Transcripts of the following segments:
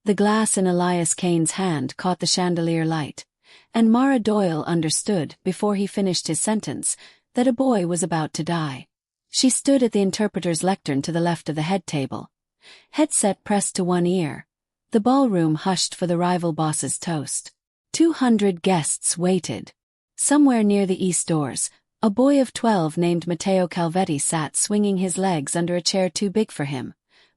The glass in Elias Kane's hand caught the chandelier light, and Mara Doyle understood, before he finished his sentence, that a boy was about to die. She stood at the interpreter's lectern to the left of the head table, headset pressed to one ear. The ballroom hushed for the rival boss's toast. 200 guests waited. Somewhere near the east doors, a boy of 12 named Matteo Calvetti sat swinging his legs under a chair too big for him,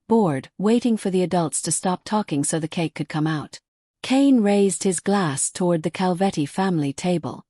bored, waiting for the adults to stop talking so the cake could come out. Kane raised his glass toward the Calvetti family table.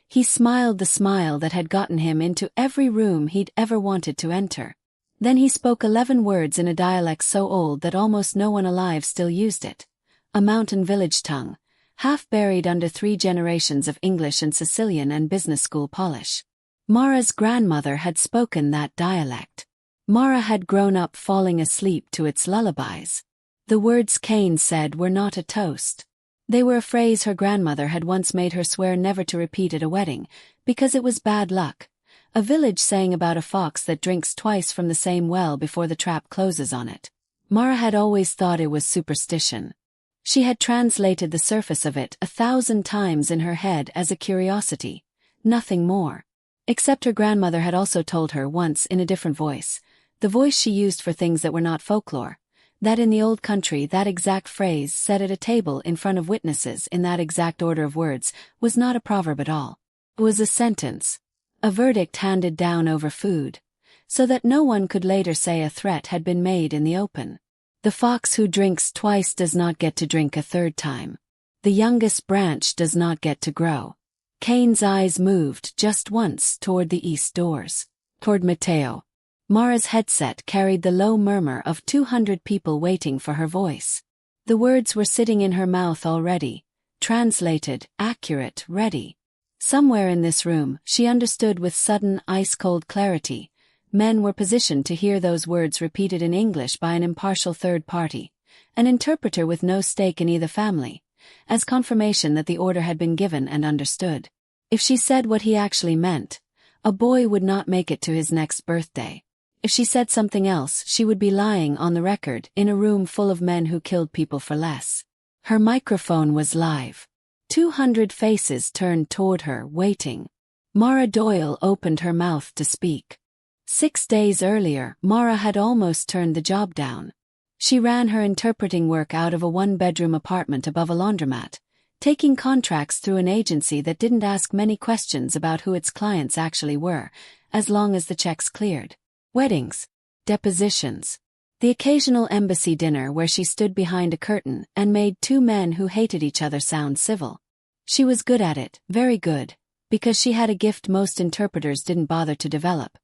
He smiled the smile that had gotten him into every room he'd ever wanted to enter. Then he spoke 11 words in a dialect so old that almost no one alive still used it. A mountain village tongue, half buried under 3 generations of English and Sicilian and business school polish. Mara's grandmother had spoken that dialect. Mara had grown up falling asleep to its lullabies. The words Kane said were not a toast. They were a phrase her grandmother had once made her swear never to repeat at a wedding, because it was bad luck. A village saying about a fox that drinks twice from the same well before the trap closes on it. Mara had always thought it was superstition. She had translated the surface of it 1,000 times in her head as a curiosity, nothing more. Except her grandmother had also told her once in a different voice, the voice she used for things that were not folklore, that in the old country that exact phrase said at a table in front of witnesses in that exact order of words was not a proverb at all. It was a sentence. A verdict handed down over food, so that no one could later say a threat had been made in the open. The fox who drinks twice does not get to drink a third time. The youngest branch does not get to grow. Kane's eyes moved just once toward the east doors, toward Matteo. Mara's headset carried the low murmur of 200 people waiting for her voice. The words were sitting in her mouth already, translated, accurate, ready. Somewhere in this room, she understood with sudden, ice-cold clarity, men were positioned to hear those words repeated in English by an impartial third party, an interpreter with no stake in either family, as confirmation that the order had been given and understood. If she said what he actually meant, a boy would not make it to his next birthday. If she said something else, she would be lying on the record in a room full of men who killed people for less. Her microphone was live. 200 faces turned toward her, waiting. Mara Doyle opened her mouth to speak. 6 days earlier, Mara had almost turned the job down. She ran her interpreting work out of a 1-bedroom apartment above a laundromat, taking contracts through an agency that didn't ask many questions about who its clients actually were, as long as the checks cleared. Weddings, depositions, the occasional embassy dinner where she stood behind a curtain and made 2 men who hated each other sound civil. She was good at it, very good, because she had a gift most interpreters didn't bother to develop.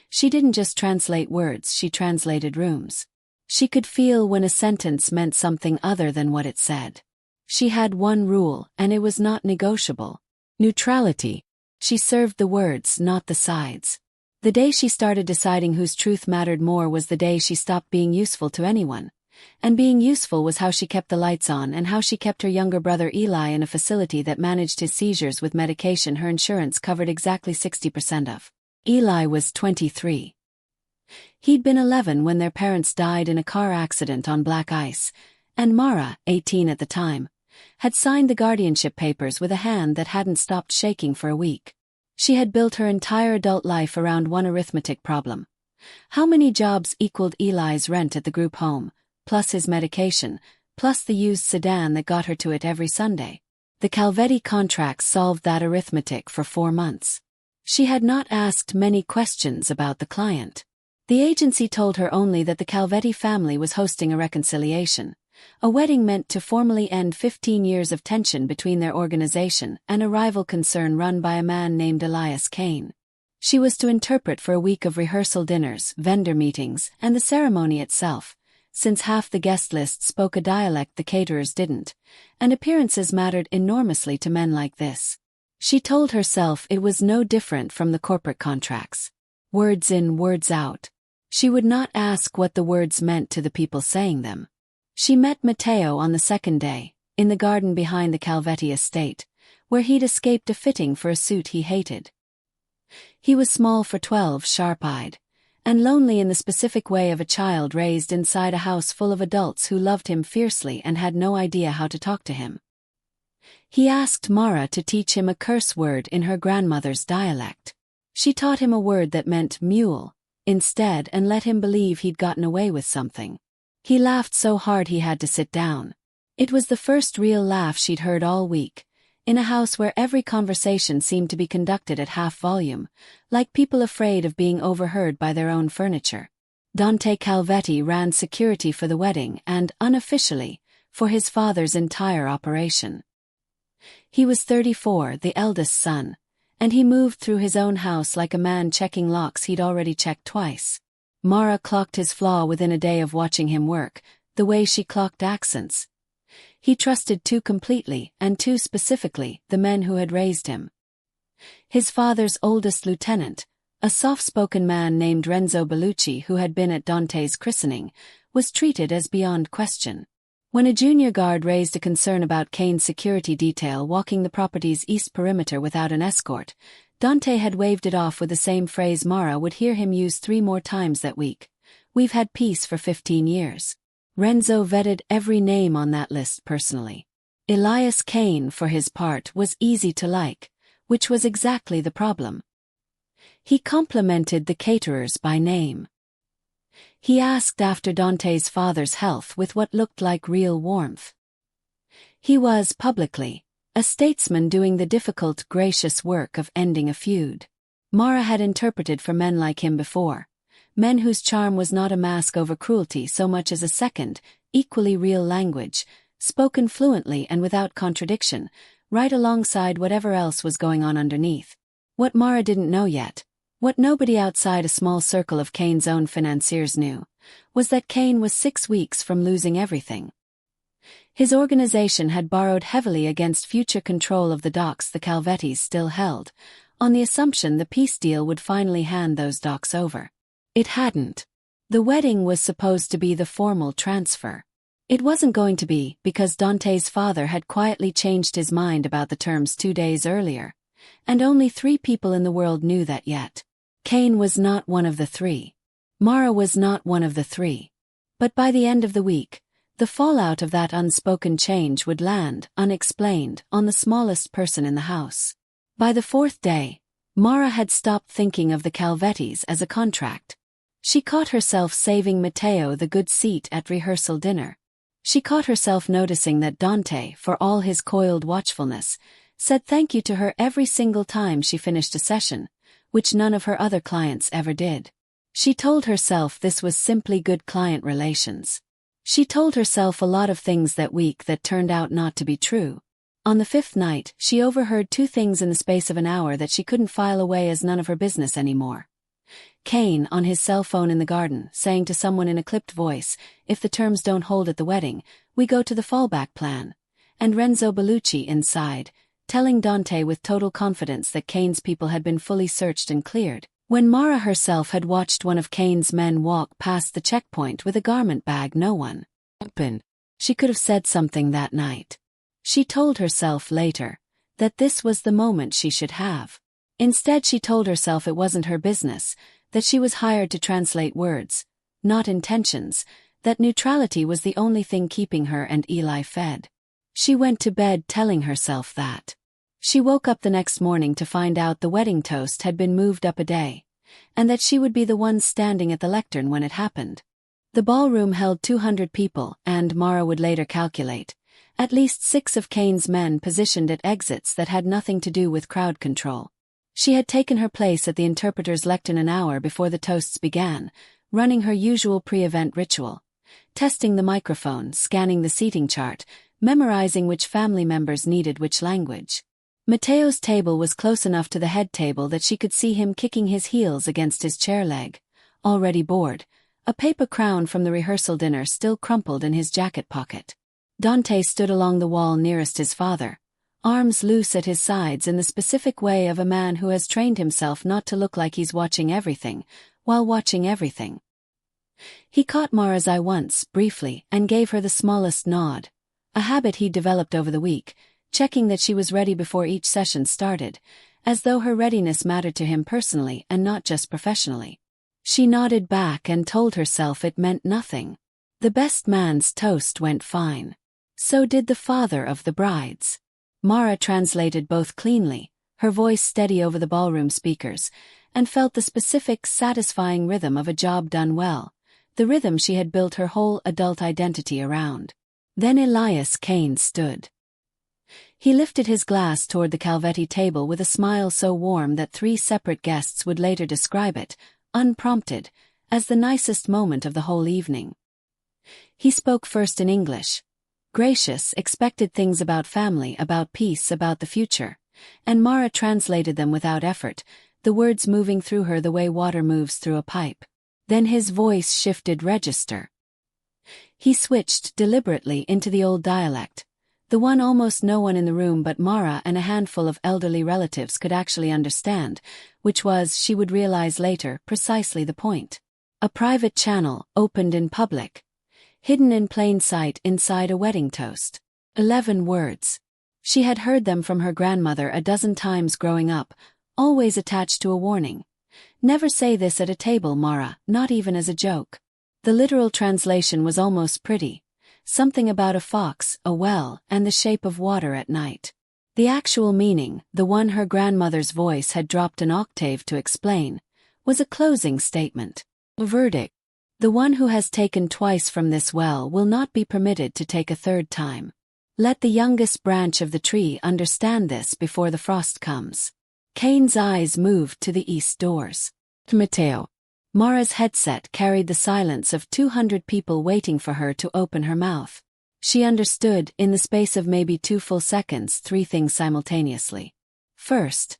She didn't just translate words, she translated rooms. She could feel when a sentence meant something other than what it said. She had one rule, and it was not negotiable. Neutrality. She served the words, not the sides. The day she started deciding whose truth mattered more was the day she stopped being useful to anyone. And being useful was how she kept the lights on and how she kept her younger brother Eli in a facility that managed his seizures with medication her insurance covered exactly 60% of. Eli was 23. He'd been 11 when their parents died in a car accident on black ice, and Mara, 18 at the time, had signed the guardianship papers with a hand that hadn't stopped shaking for a week. She had built her entire adult life around one arithmetic problem. How many jobs equaled Eli's rent at the group home, plus his medication, plus the used sedan that got her to it every Sunday? The Calvetti contract solved that arithmetic for 4 months. She had not asked many questions about the client. The agency told her only that the Calvetti family was hosting a reconciliation, a wedding meant to formally end 15 years of tension between their organization and a rival concern run by a man named Elias Kane. She was to interpret for a week of rehearsal dinners, vendor meetings, and the ceremony itself, since half the guest list spoke a dialect the caterers didn't, and appearances mattered enormously to men like this. She told herself it was no different from the corporate contracts. Words in, words out. She would not ask what the words meant to the people saying them. She met Matteo on the second day, in the garden behind the Calvetti estate, where he'd escaped a fitting for a suit he hated. He was small for 12, sharp-eyed, and lonely in the specific way of a child raised inside a house full of adults who loved him fiercely and had no idea how to talk to him. He asked Mara to teach him a curse word in her grandmother's dialect. She taught him a word that meant mule instead and let him believe he'd gotten away with something. He laughed so hard he had to sit down. It was the first real laugh she'd heard all week, in a house where every conversation seemed to be conducted at half volume, like people afraid of being overheard by their own furniture. Dante Calvetti ran security for the wedding and, unofficially, for his father's entire operation. He was 34, the eldest son, and he moved through his own house like a man checking locks he'd already checked twice. Mara clocked his flaw within a day of watching him work, the way she clocked accents. He trusted too completely and too specifically the men who had raised him. His father's oldest lieutenant, a soft-spoken man named Renzo Bellucci who had been at Dante's christening, was treated as beyond question. When a junior guard raised a concern about Kane's security detail walking the property's east perimeter without an escort, Dante had waved it off with the same phrase Mara would hear him use 3 more times that week. "We've had peace for 15 years. Renzo vetted every name on that list personally. Elias Kane, for his part, was easy to like, which was exactly the problem. He complimented the caterers by name. He asked after Dante's father's health with what looked like real warmth. He was, publicly, a statesman doing the difficult, gracious work of ending a feud. Mara had interpreted for men like him before, men whose charm was not a mask over cruelty so much as a second, equally real language, spoken fluently and without contradiction, right alongside whatever else was going on underneath. What Mara didn't know yet, what nobody outside a small circle of Kane's own financiers knew, was that Kane was 6 weeks from losing everything. His organization had borrowed heavily against future control of the docks the Calvettis still held, on the assumption the peace deal would finally hand those docks over. It hadn't. The wedding was supposed to be the formal transfer. It wasn't going to be because Dante's father had quietly changed his mind about the terms 2 days earlier, and only 3 people in the world knew that yet. Kane was not one of the 3. Mara was not one of the 3. But by the end of the week, the fallout of that unspoken change would land, unexplained, on the smallest person in the house. By the 4th day, Mara had stopped thinking of the Calvettis as a contract. She caught herself saving Matteo the good seat at rehearsal dinner. She caught herself noticing that Dante, for all his coiled watchfulness, said thank you to her every single time she finished a session, which none of her other clients ever did. She told herself this was simply good client relations. She told herself a lot of things that week that turned out not to be true. On the 5th night, she overheard 2 things in the space of an hour that she couldn't file away as none of her business anymore. Kane, on his cell phone in the garden, saying to someone in a clipped voice, "If the terms don't hold at the wedding, we go to the fallback plan," and Renzo Bellucci inside, telling Dante with total confidence that Kane's people had been fully searched and cleared, when Mara herself had watched one of Kane's men walk past the checkpoint with a garment bag no one open. She could have said something that night. She told herself later that this was the moment she should have. Instead she told herself it wasn't her business, that she was hired to translate words, not intentions, that neutrality was the only thing keeping her and Eli fed. She went to bed telling herself that. She woke up the next morning to find out the wedding toast had been moved up a day, and that she would be the one standing at the lectern when it happened. The ballroom held 200 people, and Mara would later calculate, at least 6 of Kane's men positioned at exits that had nothing to do with crowd control. She had taken her place at the interpreter's lectern an hour before the toasts began, running her usual pre-event ritual, testing the microphone, scanning the seating chart, memorizing which family members needed which language. Matteo's table was close enough to the head table that she could see him kicking his heels against his chair leg, already bored, a paper crown from the rehearsal dinner still crumpled in his jacket pocket. Dante stood along the wall nearest his father, arms loose at his sides in the specific way of a man who has trained himself not to look like he's watching everything, while watching everything. He caught Mara's eye once, briefly, and gave her the smallest nod, a habit he'd developed over the week, checking that she was ready before each session started, as though her readiness mattered to him personally and not just professionally. She nodded back and told herself it meant nothing. The best man's toast went fine. So did the father of the brides. Mara translated both cleanly, her voice steady over the ballroom speakers, and felt the specific, satisfying rhythm of a job done well, the rhythm she had built her whole adult identity around. Then Elias Kane stood. He lifted his glass toward the Calvetti table with a smile so warm that 3 separate guests would later describe it, unprompted, as the nicest moment of the whole evening. He spoke first in English. Gracious, expected things about family, about peace, about the future, and Mara translated them without effort, the words moving through her the way water moves through a pipe. Then his voice shifted register. He switched deliberately into the old dialect, the one almost no one in the room but Mara and a handful of elderly relatives could actually understand, which was, she would realize later, precisely the point. A private channel, opened in public, hidden in plain sight inside a wedding toast. 11 words. She had heard them from her grandmother a dozen times growing up, always attached to a warning. Never say this at a table, Mara, not even as a joke. The literal translation was almost pretty. Something about a fox, a well, and the shape of water at night. The actual meaning, the one her grandmother's voice had dropped an octave to explain, was a closing statement. A verdict. The one who has taken twice from this well will not be permitted to take a third time. Let the youngest branch of the tree understand this before the frost comes. Kane's eyes moved to the east doors. Matteo. Mara's headset carried the silence of 200 people waiting for her to open her mouth. She understood, in the space of maybe 2 full seconds, 3 things simultaneously. First,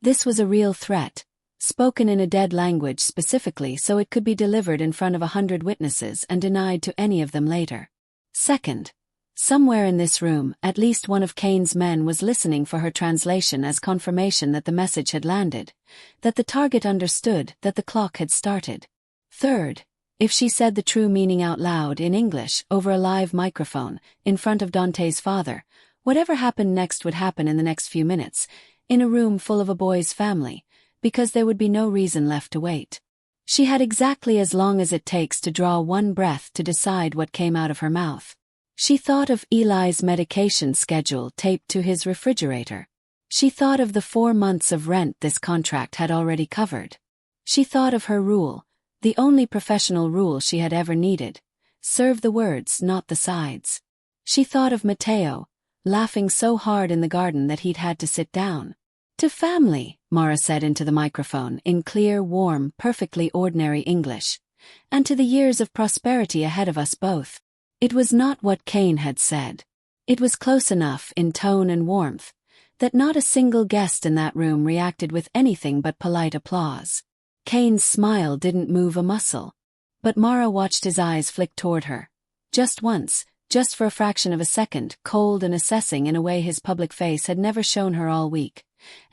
this was a real threat, spoken in a dead language specifically so it could be delivered in front of 100 witnesses and denied to any of them later. Second, somewhere in this room, at least one of Kane's men was listening for her translation as confirmation that the message had landed, that the target understood, that the clock had started. Third, if she said the true meaning out loud in English, over a live microphone, in front of Dante's father, whatever happened next would happen in the next few minutes, in a room full of a boy's family, because there would be no reason left to wait. She had exactly as long as it takes to draw one breath to decide what came out of her mouth. She thought of Eli's medication schedule taped to his refrigerator. She thought of the 4 months of rent this contract had already covered. She thought of her rule, the only professional rule she had ever needed: serve the words, not the sides. She thought of Matteo, laughing so hard in the garden that he'd had to sit down. To family, Mara said into the microphone in clear, warm, perfectly ordinary English. And to the years of prosperity ahead of us both. It was not what Kane had said. It was close enough in tone and warmth that not a single guest in that room reacted with anything but polite applause. Kane's smile didn't move a muscle. But Mara watched his eyes flick toward her. Just once, just for a fraction of a second, cold and assessing in a way his public face had never shown her all week.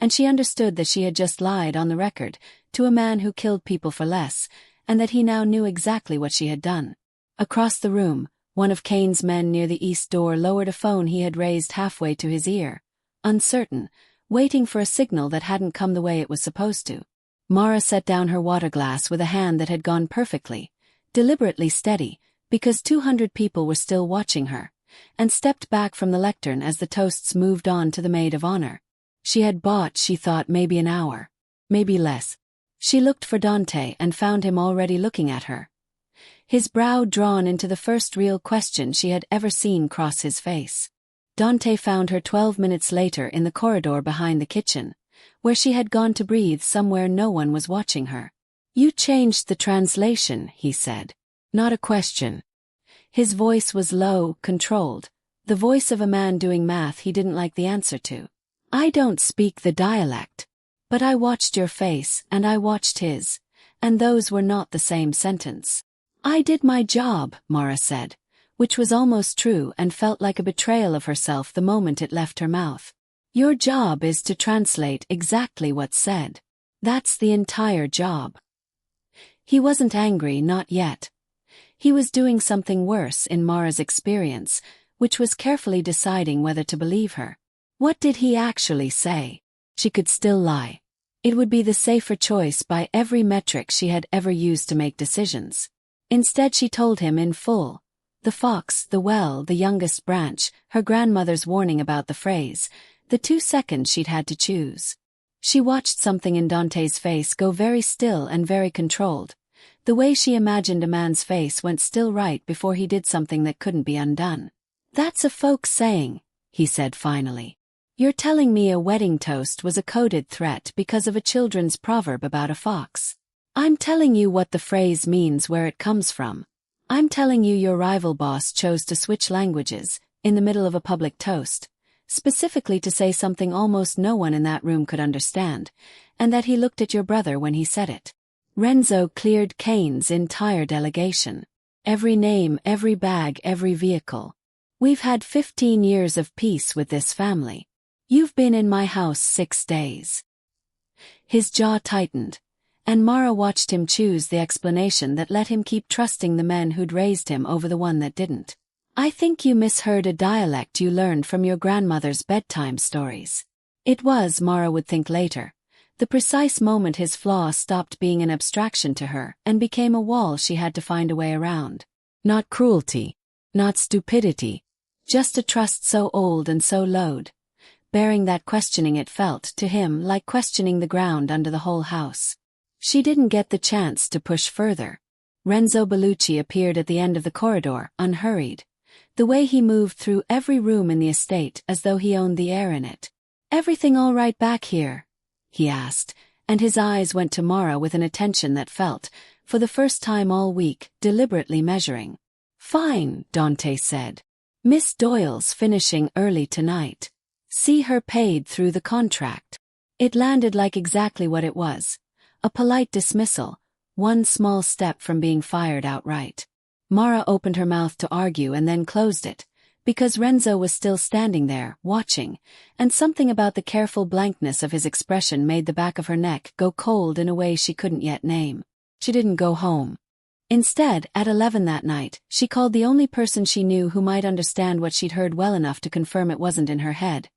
And she understood that she had just lied on the record to a man who killed people for less, and that he now knew exactly what she had done. Across the room, one of Kane's men near the east door lowered a phone he had raised halfway to his ear, uncertain, waiting for a signal that hadn't come the way it was supposed to. Mara set down her water glass with a hand that had gone perfectly, deliberately steady, because 200 people were still watching her, and stepped back from the lectern as the toasts moved on to the maid of honor. She had bought, she thought, maybe an hour, maybe less. She looked for Dante and found him already looking at her. His brow drawn into the first real question she had ever seen cross his face. Dante found her 12 minutes later in the corridor behind the kitchen, where she had gone to breathe somewhere no one was watching her. "You changed the translation," he said. Not a question. His voice was low, controlled, the voice of a man doing math he didn't like the answer to. "I don't speak the dialect. But I watched your face, and I watched his, and those were not the same sentence." "I did my job," Mara said, which was almost true and felt like a betrayal of herself the moment it left her mouth. "Your job is to translate exactly what's said. That's the entire job." He wasn't angry, not yet. He was doing something worse in Mara's experience, which was carefully deciding whether to believe her. What did he actually say? She could still lie. It would be the safer choice by every metric she had ever used to make decisions. Instead she told him in full. The fox, the well, the youngest branch, her grandmother's warning about the phrase, the 2 seconds she'd had to choose. She watched something in Dante's face go very still and very controlled. The way she imagined a man's face went still right before he did something that couldn't be undone. "That's a folk saying," he said finally. "You're telling me a wedding toast was a coded threat because of a children's proverb about a fox. I'm telling you what the phrase means, where it comes from. I'm telling you your rival boss chose to switch languages, in the middle of a public toast, specifically to say something almost no one in that room could understand, and that he looked at your brother when he said it." Renzo cleared Kane's entire delegation. Every name, every bag, every vehicle. "We've had 15 years of peace with this family. You've been in my house 6 days. His jaw tightened, and Mara watched him choose the explanation that let him keep trusting the men who'd raised him over the one that didn't. "I think you misheard a dialect you learned from your grandmother's bedtime stories." It was, Mara would think later, the precise moment his flaw stopped being an abstraction to her and became a wall she had to find a way around. Not cruelty, not stupidity, just a trust so old and so loathed. Bearing that questioning, it felt to him like questioning the ground under the whole house. She didn't get the chance to push further. Renzo Bellucci appeared at the end of the corridor, unhurried. The way he moved through every room in the estate as though he owned the air in it. "Everything all right back here?" he asked, and his eyes went to Mara with an attention that felt, for the first time all week, deliberately measuring. "Fine," Dante said. "Miss Doyle's finishing early tonight. See her paid through the contract." It landed like exactly what it was. A polite dismissal, one small step from being fired outright. Mara opened her mouth to argue and then closed it, because Renzo was still standing there, watching, and something about the careful blankness of his expression made the back of her neck go cold in a way she couldn't yet name. She didn't go home. Instead, at 11 that night, she called the only person she knew who might understand what she'd heard well enough to confirm it wasn't in her head.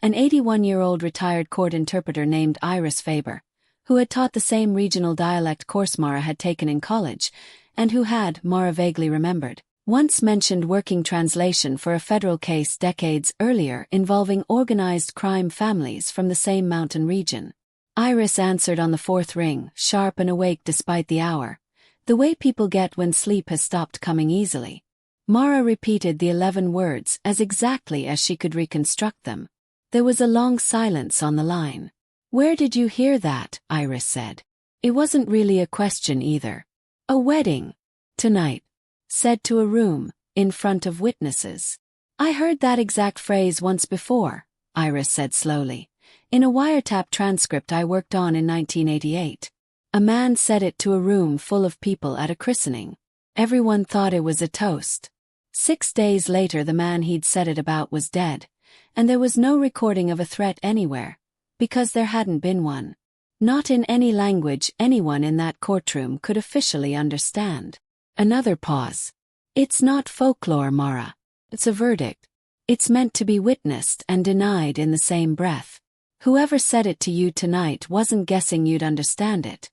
An 81-year-old retired court interpreter named Iris Faber, who had taught the same regional dialect course Mara had taken in college, and who had, Mara vaguely remembered, once mentioned working translation for a federal case decades earlier involving organized crime families from the same mountain region. Iris answered on the 4th ring, sharp and awake despite the hour, the way people get when sleep has stopped coming easily. Mara repeated the 11 words as exactly as she could reconstruct them. There was a long silence on the line. "Where did you hear that?" Iris said. It wasn't really a question either. "A wedding. Tonight." Said to a room, in front of witnesses. "I heard that exact phrase once before," Iris said slowly, "in a wiretap transcript I worked on in 1988. A man said it to a room full of people at a christening. Everyone thought it was a toast. 6 days later the man he'd said it about was dead, and there was no recording of a threat anywhere, because there hadn't been one. Not in any language anyone in that courtroom could officially understand." Another pause. "It's not folklore, Mara. It's a verdict. It's meant to be witnessed and denied in the same breath. Whoever said it to you tonight wasn't guessing you'd understand it.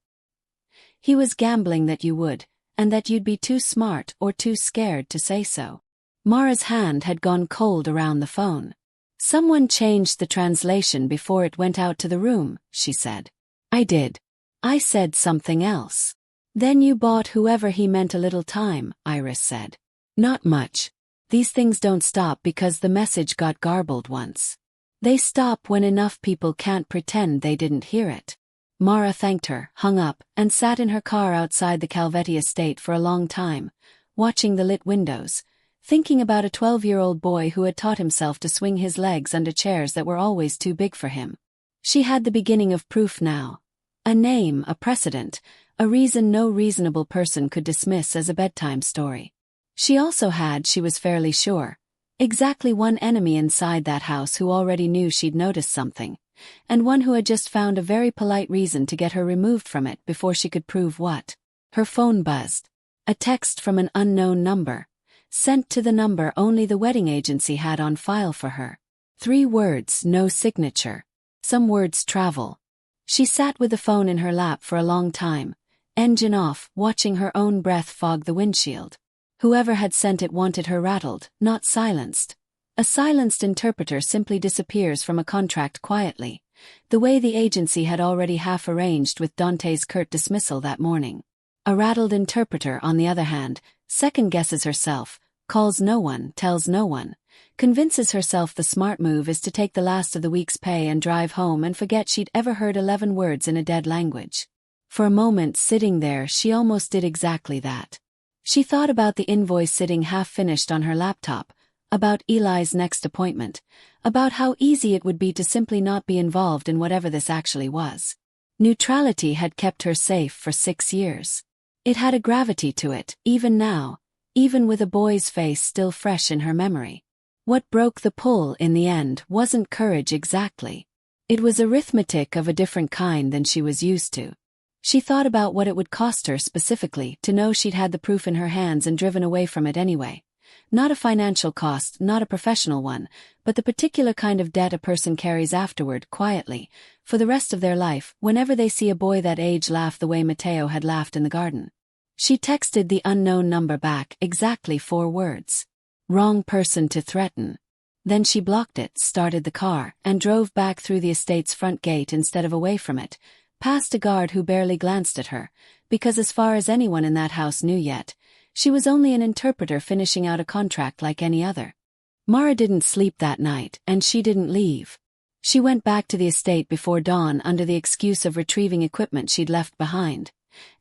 He was gambling that you would, and that you'd be too smart or too scared to say so." Mara's hand had gone cold around the phone. "Someone changed the translation before it went out to the room," she said. "I did. I said something else." "Then you bought whoever he meant a little time," Iris said. "Not much. These things don't stop because the message got garbled once. They stop when enough people can't pretend they didn't hear it." Mara thanked her, hung up, and sat in her car outside the Calvetti estate for a long time, watching the lit windows, thinking about a 12-year-old boy who had taught himself to swing his legs under chairs that were always too big for him. She had the beginning of proof now. A name, a precedent, a reason no reasonable person could dismiss as a bedtime story. She also had, she was fairly sure, exactly one enemy inside that house who already knew she'd noticed something, and one who had just found a very polite reason to get her removed from it before she could prove what. Her phone buzzed. A text from an unknown number, sent to the number only the wedding agency had on file for her. 3 words, no signature. Some words travel. She sat with the phone in her lap for a long time, engine off, watching her own breath fog the windshield. Whoever had sent it wanted her rattled, not silenced. A silenced interpreter simply disappears from a contract quietly, the way the agency had already half arranged with Dante's curt dismissal that morning. A rattled interpreter, on the other hand, second-guesses herself, calls no one, tells no one, convinces herself the smart move is to take the last of the week's pay and drive home and forget she'd ever heard 11 words in a dead language. For a moment sitting there she almost did exactly that. She thought about the invoice sitting half-finished on her laptop, about Eli's next appointment, about how easy it would be to simply not be involved in whatever this actually was. Neutrality had kept her safe for 6 years. It had a gravity to it, even now, even with a boy's face still fresh in her memory. What broke the pull in the end wasn't courage exactly. It was arithmetic of a different kind than she was used to. She thought about what it would cost her specifically to know she'd had the proof in her hands and driven away from it anyway. Not a financial cost, not a professional one, but the particular kind of debt a person carries afterward, quietly, for the rest of their life, whenever they see a boy that age laugh the way Matteo had laughed in the garden. She texted the unknown number back exactly 4 words. Wrong person to threaten. Then she blocked it, started the car, and drove back through the estate's front gate instead of away from it, past a guard who barely glanced at her, because as far as anyone in that house knew yet, she was only an interpreter finishing out a contract like any other. Mara didn't sleep that night, and she didn't leave. She went back to the estate before dawn under the excuse of retrieving equipment she'd left behind,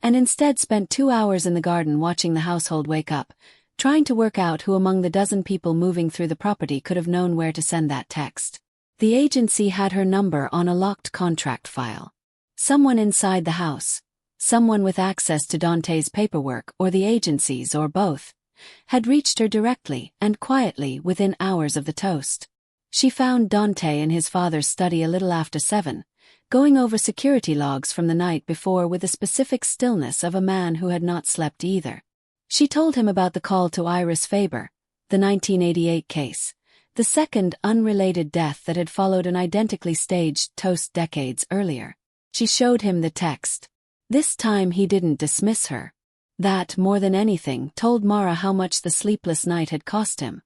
and instead spent 2 hours in the garden watching the household wake up, trying to work out who among the dozen people moving through the property could have known where to send that text. The agency had her number on a locked contract file. Someone inside the house, someone with access to Dante's paperwork or the agency's or both, had reached her directly and quietly within hours of the toast. She found Dante in his father's study a little after 7, going over security logs from the night before with the specific stillness of a man who had not slept either. She told him about the call to Iris Faber, the 1988 case, the second unrelated death that had followed an identically staged toast decades earlier. She showed him the text. This time he didn't dismiss her. That, more than anything, told Mara how much the sleepless night had cost him.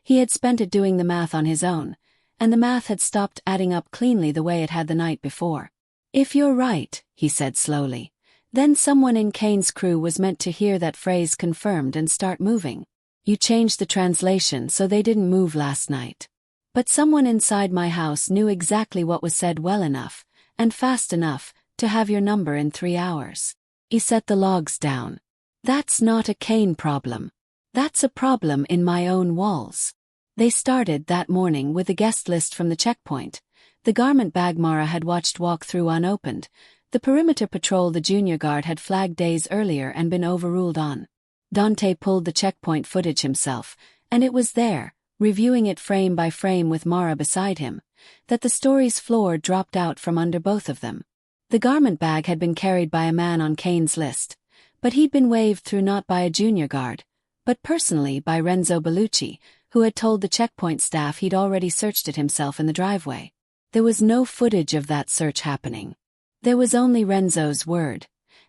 He had spent it doing the math on his own, and the math had stopped adding up cleanly the way it had the night before. If you're right, he said slowly, then someone in Kane's crew was meant to hear that phrase confirmed and start moving. You changed the translation so they didn't move last night. But someone inside my house knew exactly what was said well enough, and fast enough, to have your number in 3 hours. He set the logs down. That's not a Kane problem. That's a problem in my own walls. They started that morning with a guest list from the checkpoint. The garment bag Mara had watched walk through unopened. The perimeter patrol the junior guard had flagged days earlier and been overruled on. Dante pulled the checkpoint footage himself, and it was there, reviewing it frame by frame with Mara beside him, that the story's floor dropped out from under both of them. The garment bag had been carried by a man on Kane's list, but he'd been waved through not by a junior guard, but personally by Renzo Bellucci, who had told the checkpoint staff he'd already searched it himself in the driveway. There was no footage of that search happening. There was only Renzo's word,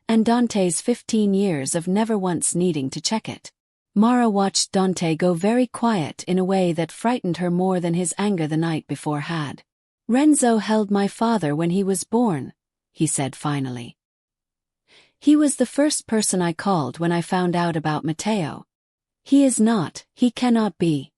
and Dante's 15 years of never once needing to check it. Mara watched Dante go very quiet in a way that frightened her more than his anger the night before had. Renzo held my father when he was born, he said finally. He was the first person I called when I found out about Matteo. He is not, he cannot be.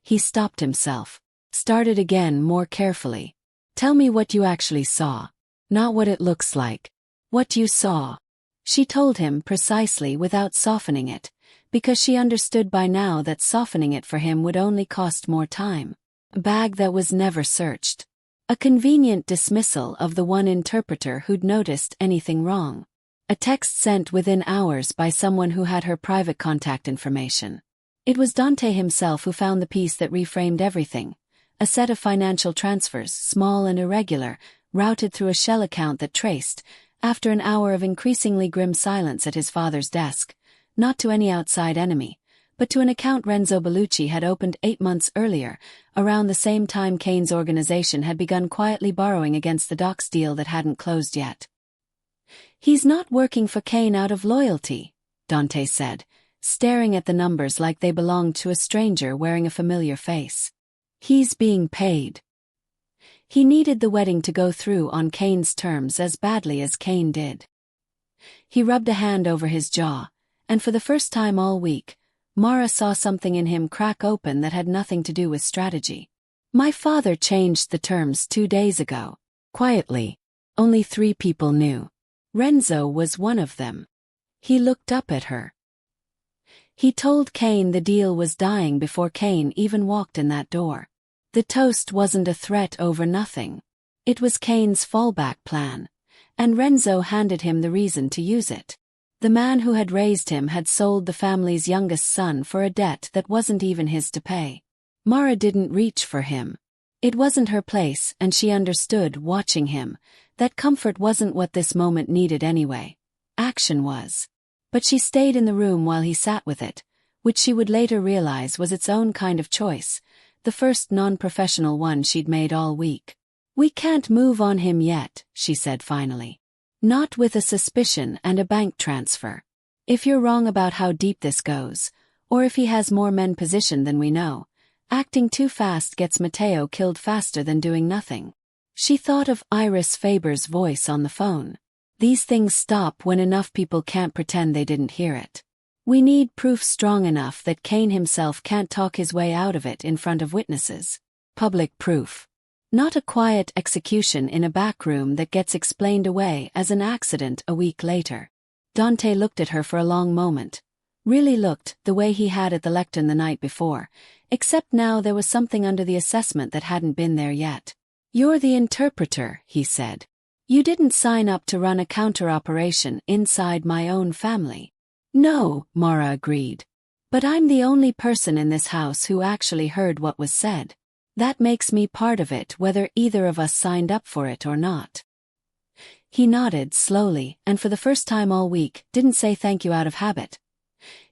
He stopped himself, started again more carefully. Tell me what you actually saw. Not what it looks like. What you saw. She told him precisely without softening it, because she understood by now that softening it for him would only cost more time. A bag that was never searched. A convenient dismissal of the one interpreter who'd noticed anything wrong. A text sent within hours by someone who had her private contact information. It was Dante himself who found the piece that reframed everything. A set of financial transfers, small and irregular, routed through a shell account that traced, after an hour of increasingly grim silence at his father's desk, not to any outside enemy, but to an account Renzo Bellucci had opened 8 months earlier, around the same time Kane's organization had begun quietly borrowing against the docks deal that hadn't closed yet. "He's not working for Kane out of loyalty," Dante said, staring at the numbers like they belonged to a stranger wearing a familiar face. "He's being paid." He needed the wedding to go through on Kane's terms as badly as Kane did. He rubbed a hand over his jaw, and for the first time all week, Mara saw something in him crack open that had nothing to do with strategy. "My father changed the terms 2 days ago." Quietly. Only 3 people knew. Renzo was one of them. He looked up at her. "He told Kane the deal was dying before Kane even walked in that door. The toast wasn't a threat over nothing. It was Kane's fallback plan, and Renzo handed him the reason to use it. The man who had raised him had sold the family's youngest son for a debt that wasn't even his to pay. Mara didn't reach for him. It wasn't her place, and she understood, watching him, that comfort wasn't what this moment needed anyway. Action was. But she stayed in the room while he sat with it, which she would later realize was its own kind of choice, the first non-professional one she'd made all week. "We can't move on him yet," she said finally. "Not with a suspicion and a bank transfer. If you're wrong about how deep this goes, or if he has more men positioned than we know, acting too fast gets Matteo killed faster than doing nothing." She thought of Iris Faber's voice on the phone. "These things stop when enough people can't pretend they didn't hear it. We need proof strong enough that Kane himself can't talk his way out of it in front of witnesses. Public proof. Not a quiet execution in a back room that gets explained away as an accident a week later." Dante looked at her for a long moment. Really looked, the way he had at the lectern the night before, except now there was something under the assessment that hadn't been there yet. "You're the interpreter," he said. "You didn't sign up to run a counter-operation inside my own family." "No," Mara agreed. "But I'm the only person in this house who actually heard what was said. That makes me part of it whether either of us signed up for it or not." He nodded slowly, and for the first time all week, didn't say thank you out of habit.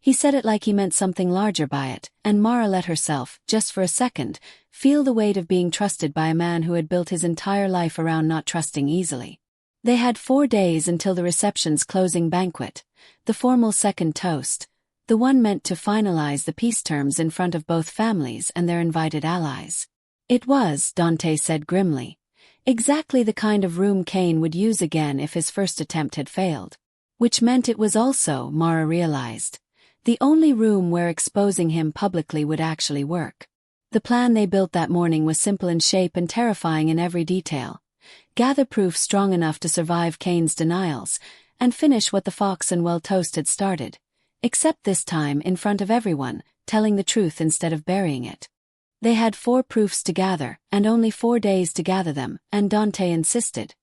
He said it like he meant something larger by it, and Mara let herself, just for a second, feel the weight of being trusted by a man who had built his entire life around not trusting easily. They had 4 days until the reception's closing banquet, the formal second toast, the one meant to finalize the peace terms in front of both families and their invited allies. It was, Dante said grimly, exactly the kind of room Kane would use again if his first attempt had failed. Which meant it was also, Mara realized, the only room where exposing him publicly would actually work. The plan they built that morning was simple in shape and terrifying in every detail. Gather proof strong enough to survive Kane's denials, and finish what the Fox and Well toast had started, except this time in front of everyone, telling the truth instead of burying it. They had 4 proofs to gather, and only 4 days to gather them, and Dante insisted,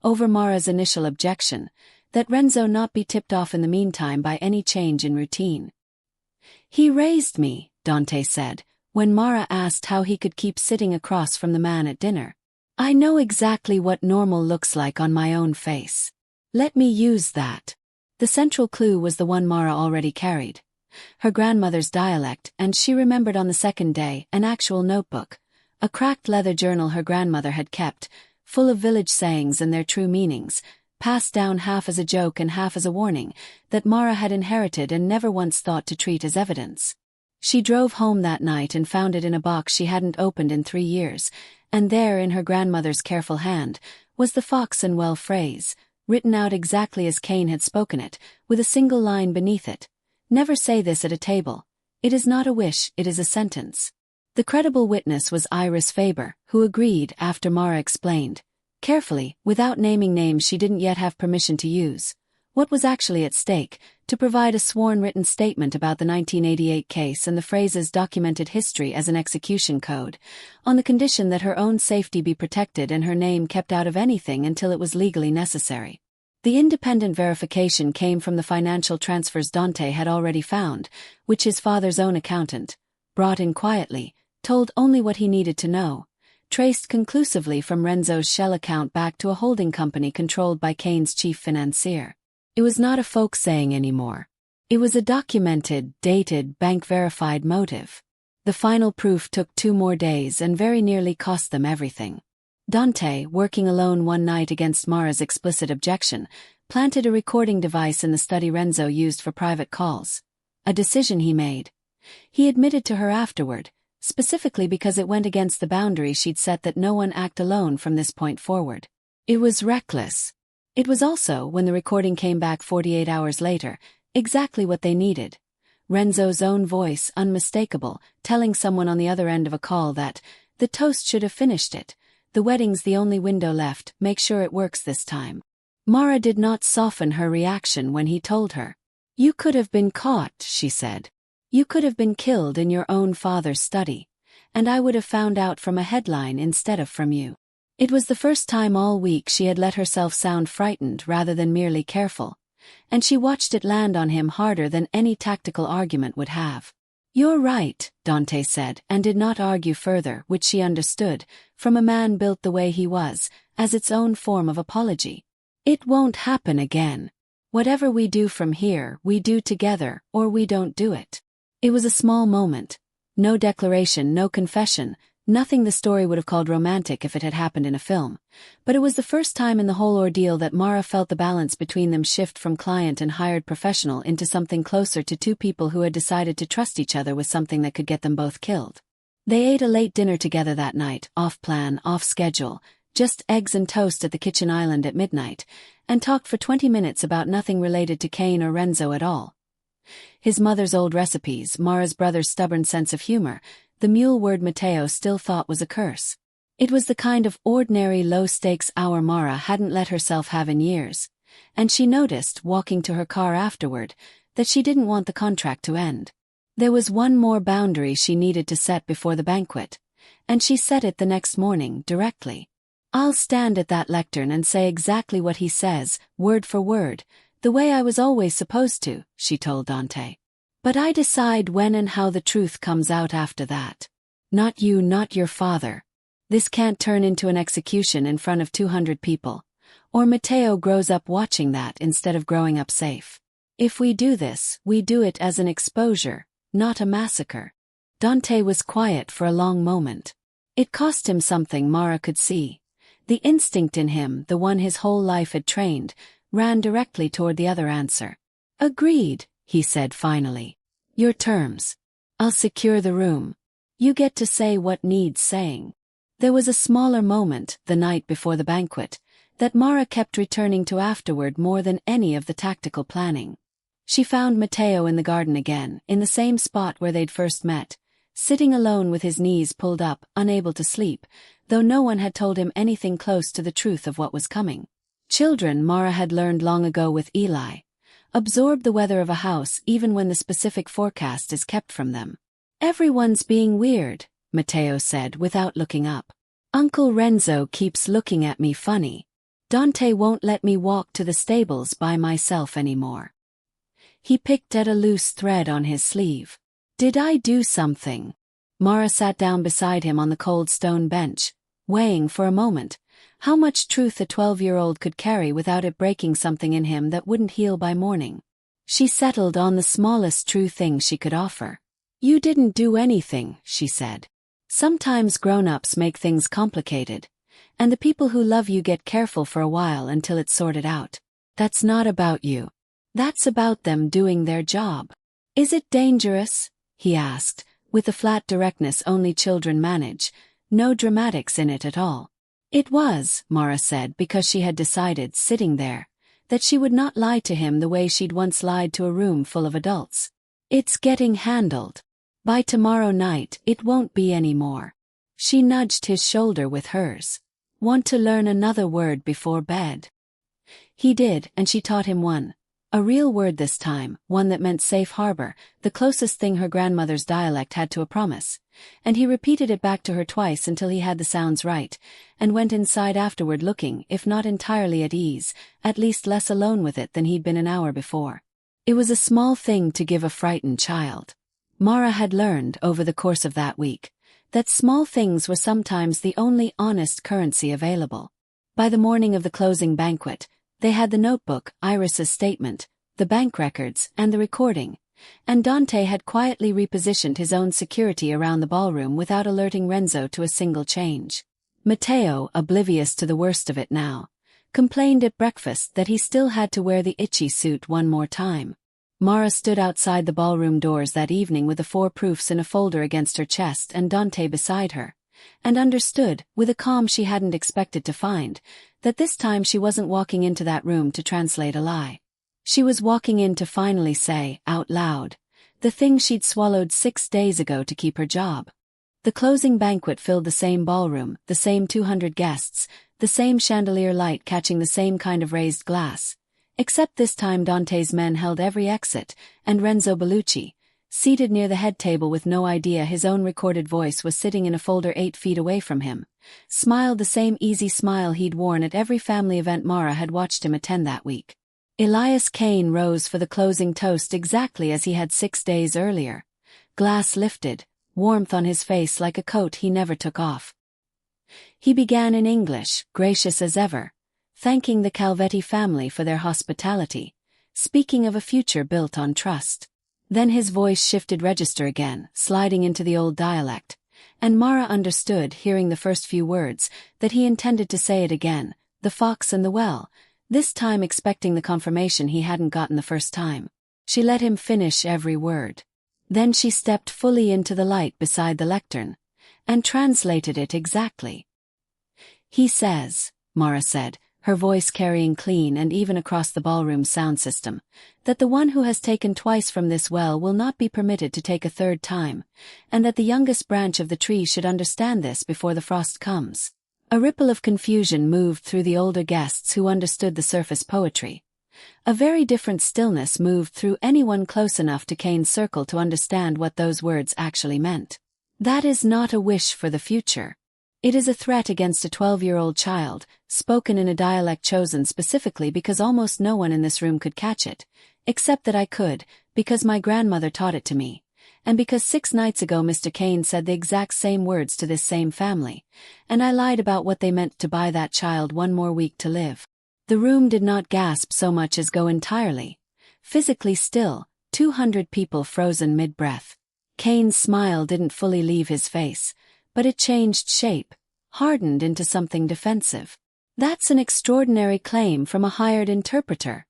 over Mara's initial objection, that Renzo not be tipped off in the meantime by any change in routine. "He raised me," Dante said, when Mara asked how he could keep sitting across from the man at dinner. "I know exactly what normal looks like on my own face. Let me use that." The central clue was the one Mara already carried. Her grandmother's dialect, and she remembered on the second day an actual notebook, a cracked leather journal her grandmother had kept, full of village sayings and their true meanings, passed down half as a joke and half as a warning, that Mara had inherited and never once thought to treat as evidence. She drove home that night and found it in a box she hadn't opened in 3 years, and there in her grandmother's careful hand was the Fox and Well phrase, written out exactly as Kane had spoken it, with a single line beneath it. "Never say this at a table. It is not a wish, it is a sentence." The credible witness was Iris Faber, who agreed after Mara explained, carefully, without naming names she didn't yet have permission to use, what was actually at stake, to provide a sworn written statement about the 1988 case and the phrase's documented history as an execution code, on the condition that her own safety be protected and her name kept out of anything until it was legally necessary. The independent verification came from the financial transfers Dante had already found, which his father's own accountant, brought in quietly, told only what he needed to know, traced conclusively from Renzo's shell account back to a holding company controlled by Kane's chief financier. It was not a folk saying anymore. It was a documented, dated, bank-verified motive. The final proof took 2 more days and very nearly cost them everything. Dante, working alone one night against Mara's explicit objection, planted a recording device in the study Renzo used for private calls. A decision he made. He admitted to her afterward, specifically because it went against the boundary she'd set that no one act alone from this point forward. It was reckless. It was also, when the recording came back 48 hours later, exactly what they needed. Renzo's own voice, unmistakable, telling someone on the other end of a call that, the toast should have finished it. The wedding's the only window left, make sure it works this time. Mara did not soften her reaction when he told her. You could have been caught, she said. You could have been killed in your own father's study. And I would have found out from a headline instead of from you. It was the first time all week she had let herself sound frightened rather than merely careful. And she watched it land on him harder than any tactical argument would have. You're right, Dante said, and did not argue further, which she understood, from a man built the way he was, as its own form of apology. It won't happen again. Whatever we do from here, we do together, or we don't do it. It was a small moment. No declaration, no confession, nothing the story would have called romantic if it had happened in a film. But it was the first time in the whole ordeal that Mara felt the balance between them shift from client and hired professional into something closer to 2 people who had decided to trust each other with something that could get them both killed. They ate a late dinner together that night, off-plan, off-schedule, just eggs and toast at the kitchen island at midnight, and talked for 20 minutes about nothing related to Kane or Renzo at all. His mother's old recipes, Mara's brother's stubborn sense of humor, the mule word Matteo still thought was a curse. It was the kind of ordinary low-stakes hour Mara hadn't let herself have in years, and she noticed, walking to her car afterward, that she didn't want the contract to end. There was one more boundary she needed to set before the banquet, and she set it the next morning, directly. I'll stand at that lectern and say exactly what he says, word for word, the way I was always supposed to, she told Dante. But I decide when and how the truth comes out after that. Not you, not your father. This can't turn into an execution in front of 200 people. Or Matteo grows up watching that instead of growing up safe. If we do this, we do it as an exposure, not a massacre. Dante was quiet for a long moment. It cost him something Mara could see. The instinct in him, the one his whole life had trained, ran directly toward the other answer. Agreed, he said finally. Your terms. I'll secure the room. You get to say what needs saying. There was a smaller moment, the night before the banquet, that Mara kept returning to afterward more than any of the tactical planning. She found Matteo in the garden again, in the same spot where they'd first met, sitting alone with his knees pulled up, unable to sleep, though no one had told him anything close to the truth of what was coming. Children, Mara had learned long ago with Eli, absorb the weather of a house even when the specific forecast is kept from them. Everyone's being weird, Matteo said without looking up. Uncle Renzo keeps looking at me funny. Dante won't let me walk to the stables by myself anymore. He picked at a loose thread on his sleeve. Did I do something? Mara sat down beside him on the cold stone bench, weighing for a moment how much truth a 12-year-old could carry without it breaking something in him that wouldn't heal by morning. She settled on the smallest true thing she could offer. You didn't do anything, she said. Sometimes grown-ups make things complicated, and the people who love you get careful for a while until it's sorted out. That's not about you. That's about them doing their job. Is it dangerous? He asked, with the flat directness only children manage, no dramatics in it at all. It was, Mara said, because she had decided, sitting there, that she would not lie to him the way she'd once lied to a room full of adults. It's getting handled. By tomorrow night, it won't be any more. She nudged his shoulder with hers. Want to learn another word before bed? He did, and she taught him one. A real word this time, one that meant safe harbor, the closest thing her grandmother's dialect had to a promise. And he repeated it back to her twice until he had the sounds right, and went inside afterward looking, if not entirely at ease, at least less alone with it than he'd been an hour before. It was a small thing to give a frightened child. Mara had learned, over the course of that week, that small things were sometimes the only honest currency available. By the morning of the closing banquet, they had the notebook, Iris's statement, the bank records, and the recording, and Dante had quietly repositioned his own security around the ballroom without alerting Renzo to a single change. Matteo, oblivious to the worst of it now, complained at breakfast that he still had to wear the itchy suit one more time. Mara stood outside the ballroom doors that evening with the 4 proofs in a folder against her chest and Dante beside her, and understood, with a calm she hadn't expected to find, that this time she wasn't walking into that room to translate a lie. She was walking in to finally say, out loud, the thing she'd swallowed 6 days ago to keep her job. The closing banquet filled the same ballroom, the same 200 guests, the same chandelier light catching the same kind of raised glass. Except this time Dante's men held every exit, and Renzo Bellucci, seated near the head table with no idea his own recorded voice was sitting in a folder 8 feet away from him, smiled the same easy smile he'd worn at every family event Mara had watched him attend that week. Elias Kane rose for the closing toast exactly as he had 6 days earlier, glass lifted, warmth on his face like a coat he never took off. He began in English, gracious as ever, thanking the Calvetti family for their hospitality, speaking of a future built on trust. Then his voice shifted register again, sliding into the old dialect, and Mara understood, hearing the first few words, that he intended to say it again, the fox and the well, this time expecting the confirmation he hadn't gotten the first time. She let him finish every word. Then she stepped fully into the light beside the lectern, and translated it exactly. He says, Mara said, her voice carrying clean and even across the ballroom sound system, that the one who has taken twice from this well will not be permitted to take a third time, and that the youngest branch of the tree should understand this before the frost comes. A ripple of confusion moved through the older guests who understood the surface poetry. A very different stillness moved through anyone close enough to Kane's circle to understand what those words actually meant. That is not a wish for the future. It is a threat against a 12-year-old child, spoken in a dialect chosen specifically because almost no one in this room could catch it, except that I could, because my grandmother taught it to me, and because 6 nights ago Mr. Kane said the exact same words to this same family, and I lied about what they meant to buy that child 1 more week to live. The room did not gasp so much as go entirely, physically still, 200 people frozen mid-breath. Kane's smile didn't fully leave his face, but it changed shape, hardened into something defensive. That's an extraordinary claim from a hired interpreter,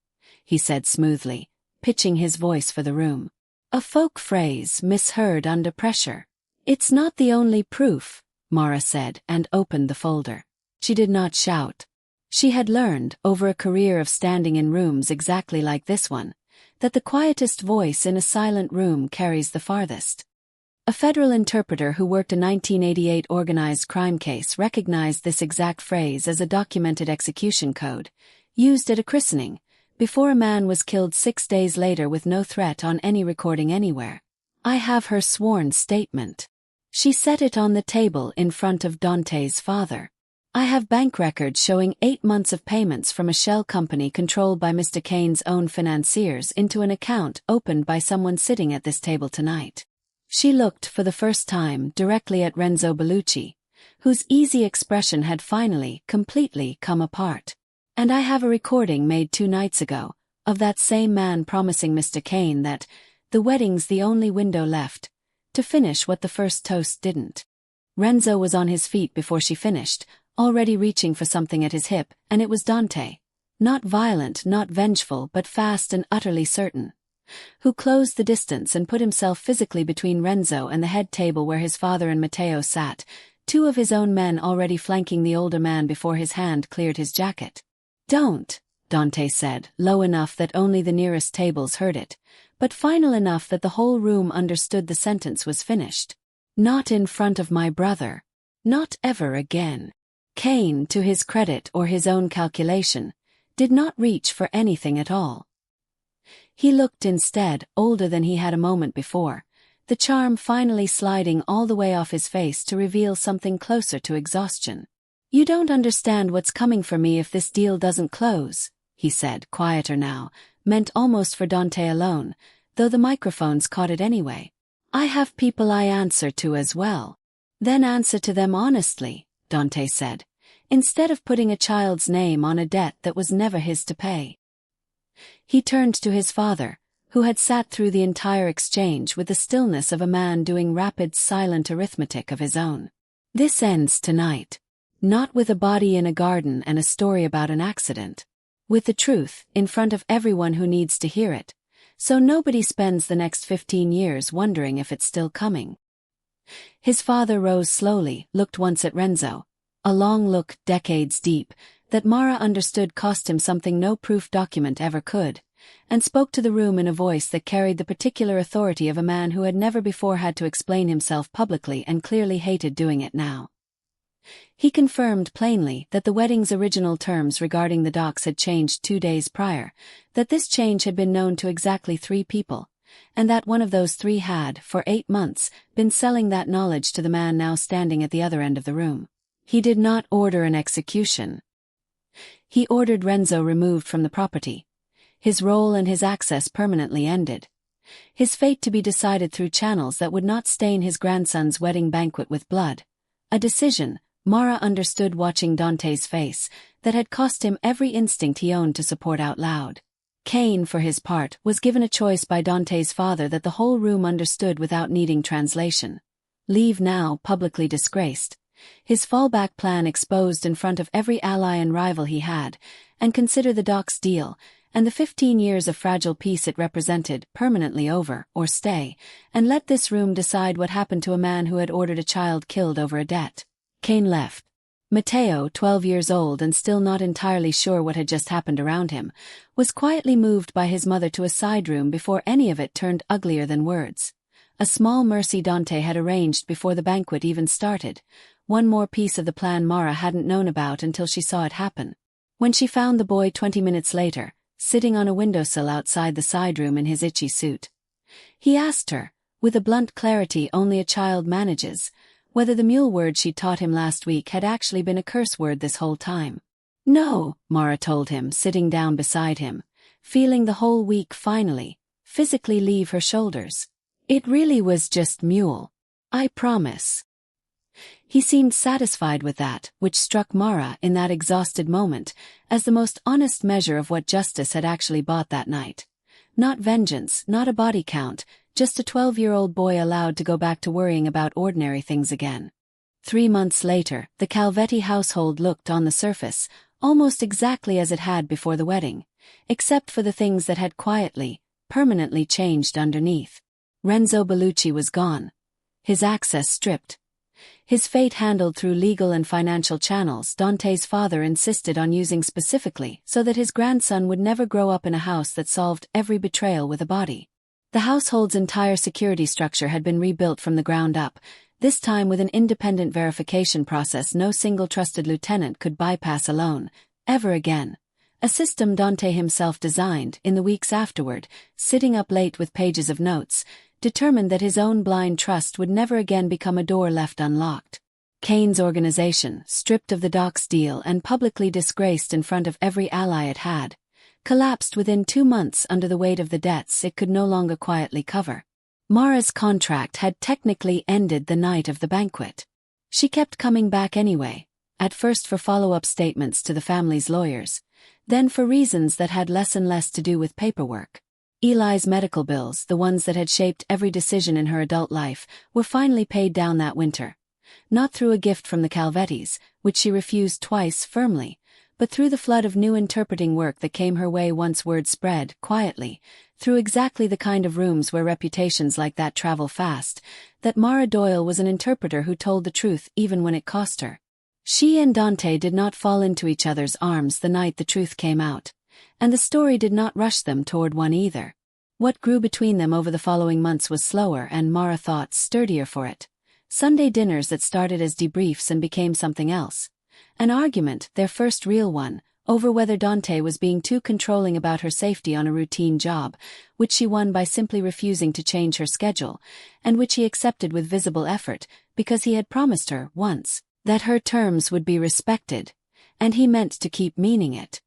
he said smoothly, pitching his voice for the room. A folk phrase misheard under pressure. It's not the only proof, Mara said, and opened the folder. She did not shout. She had learned, over a career of standing in rooms exactly like this one, that the quietest voice in a silent room carries the farthest. A federal interpreter who worked a 1988 organized crime case recognized this exact phrase as a documented execution code, used at a christening, before a man was killed 6 days later with no threat on any recording anywhere. I have her sworn statement. She set it on the table in front of Dante's father. I have bank records showing 8 months of payments from a shell company controlled by Mr. Kane's own financiers into an account opened by someone sitting at this table tonight. She looked for the first time directly at Renzo Bellucci, whose easy expression had finally, completely come apart. And I have a recording made 2 nights ago, of that same man promising Mr. Kane that the wedding's the only window left, to finish what the first toast didn't. Renzo was on his feet before she finished, already reaching for something at his hip, and it was Dante. Not violent, not vengeful, but fast and utterly certain, who closed the distance and put himself physically between Renzo and the head table where his father and Matteo sat, 2 of his own men already flanking the older man before his hand cleared his jacket. Don't, Dante said, low enough that only the nearest tables heard it, but final enough that the whole room understood the sentence was finished. Not in front of my brother. Not ever again. Kane, to his credit or his own calculation, did not reach for anything at all. He looked instead older than he had a moment before, the charm finally sliding all the way off his face to reveal something closer to exhaustion. You don't understand what's coming for me if this deal doesn't close, he said, quieter now, meant almost for Dante alone, though the microphones caught it anyway. I have people I answer to as well. Then answer to them honestly, Dante said, instead of putting a child's name on a debt that was never his to pay. He turned to his father, who had sat through the entire exchange with the stillness of a man doing rapid, silent arithmetic of his own. This ends tonight. Not with a body in a garden and a story about an accident. With the truth, in front of everyone who needs to hear it, so nobody spends the next 15 years wondering if it's still coming. His father rose slowly, looked once at Renzo, a long look, decades deep, that Mara understood cost him something no proof document ever could, and spoke to the room in a voice that carried the particular authority of a man who had never before had to explain himself publicly and clearly hated doing it now. He confirmed plainly that the wedding's original terms regarding the docks had changed 2 days prior, that this change had been known to exactly 3 people, and that one of those 3 had, for 8 months, been selling that knowledge to the man now standing at the other end of the room. He did not order an execution. He ordered Renzo removed from the property, his role and his access permanently ended, his fate to be decided through channels that would not stain his grandson's wedding banquet with blood. A decision, Mara understood watching Dante's face, that had cost him every instinct he owned to support out loud. Kane, for his part, was given a choice by Dante's father that the whole room understood without needing translation. Leave now, publicly disgraced. His fallback plan exposed in front of every ally and rival he had, and consider the docks deal, and the 15 years of fragile peace it represented, permanently over, or stay, and let this room decide what happened to a man who had ordered a child killed over a debt. Kane left. Matteo, 12 years old and still not entirely sure what had just happened around him, was quietly moved by his mother to a side room before any of it turned uglier than words. A small mercy Dante had arranged before the banquet even started, one more piece of the plan Mara hadn't known about until she saw it happen. When she found the boy 20 minutes later, sitting on a windowsill outside the side room in his itchy suit, he asked her, with a blunt clarity only a child manages, whether the mule word she'd taught him last week had actually been a curse word this whole time. No, Mara told him, sitting down beside him, feeling the whole week finally, physically leave her shoulders. It really was just mule. I promise. He seemed satisfied with that, which struck Mara in that exhausted moment as the most honest measure of what justice had actually bought that night. Not vengeance, not a body count, just a 12-year-old boy allowed to go back to worrying about ordinary things again. 3 months later, the Calvetti household looked on the surface almost exactly as it had before the wedding, except for the things that had quietly, permanently changed underneath. Renzo Bellucci was gone. His access stripped. His fate handled through legal and financial channels Dante's father insisted on using specifically so that his grandson would never grow up in a house that solved every betrayal with a body. The household's entire security structure had been rebuilt from the ground up, this time with an independent verification process no single trusted lieutenant could bypass alone, ever again. A system Dante himself designed in the weeks afterward, sitting up late with pages of notes, determined that his own blind trust would never again become a door left unlocked. Kane's organization, stripped of the docks deal and publicly disgraced in front of every ally it had, collapsed within 2 months under the weight of the debts it could no longer quietly cover. Mara's contract had technically ended the night of the banquet. She kept coming back anyway, at first for follow-up statements to the family's lawyers, then for reasons that had less and less to do with paperwork. Eli's medical bills, the ones that had shaped every decision in her adult life, were finally paid down that winter. Not through a gift from the Calvettis, which she refused twice firmly, but through the flood of new interpreting work that came her way once word spread, quietly, through exactly the kind of rooms where reputations like that travel fast, that Mara Doyle was an interpreter who told the truth even when it cost her. She and Dante did not fall into each other's arms the night the truth came out, and the story did not rush them toward one either. What grew between them over the following months was slower and, Mara thought, sturdier for it. Sunday dinners that started as debriefs and became something else. An argument, their first real one, over whether Dante was being too controlling about her safety on a routine job, which she won by simply refusing to change her schedule, and which he accepted with visible effort, because he had promised her, once, that her terms would be respected, and he meant to keep meaning it.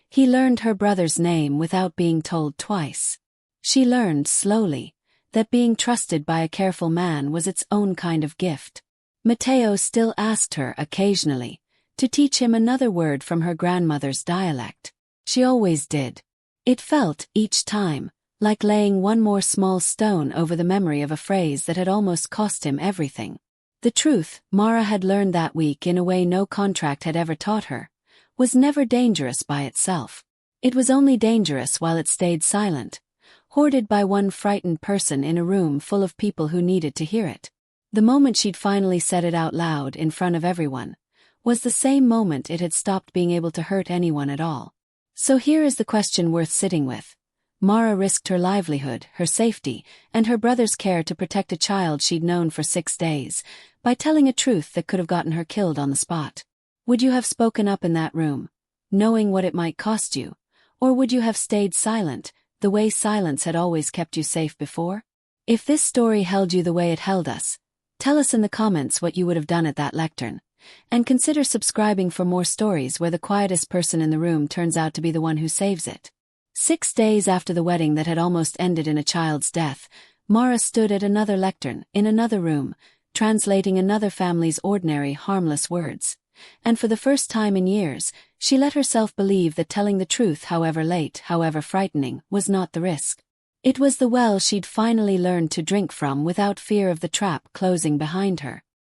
He learned her brother's name without being told twice. She learned, slowly, that being trusted by a careful man was its own kind of gift. Matteo still asked her, occasionally, to teach him another word from her grandmother's dialect. She always did. It felt, each time, like laying one more small stone over the memory of a phrase that had almost cost him everything. The truth, Mara had learned that week in a way no contract had ever taught her, was never dangerous by itself. It was only dangerous while it stayed silent, hoarded by one frightened person in a room full of people who needed to hear it. The moment she'd finally said it out loud in front of everyone was the same moment it had stopped being able to hurt anyone at all. So here is the question worth sitting with. Mara risked her livelihood, her safety, and her brother's care to protect a child she'd known for 6 days, by telling a truth that could have gotten her killed on the spot. Would you have spoken up in that room, knowing what it might cost you? Or would you have stayed silent, the way silence had always kept you safe before? If this story held you the way it held us, tell us in the comments what you would have done at that lectern. And consider subscribing for more stories where the quietest person in the room turns out to be the one who saves it. 6 days after the wedding that had almost ended in a child's death, Mara stood at another lectern, in another room, translating another family's ordinary, harmless words. And for the first time in years, she let herself believe that telling the truth, however late, however frightening, was not the risk. It was the well she'd finally learned to drink from without fear of the trap closing behind her.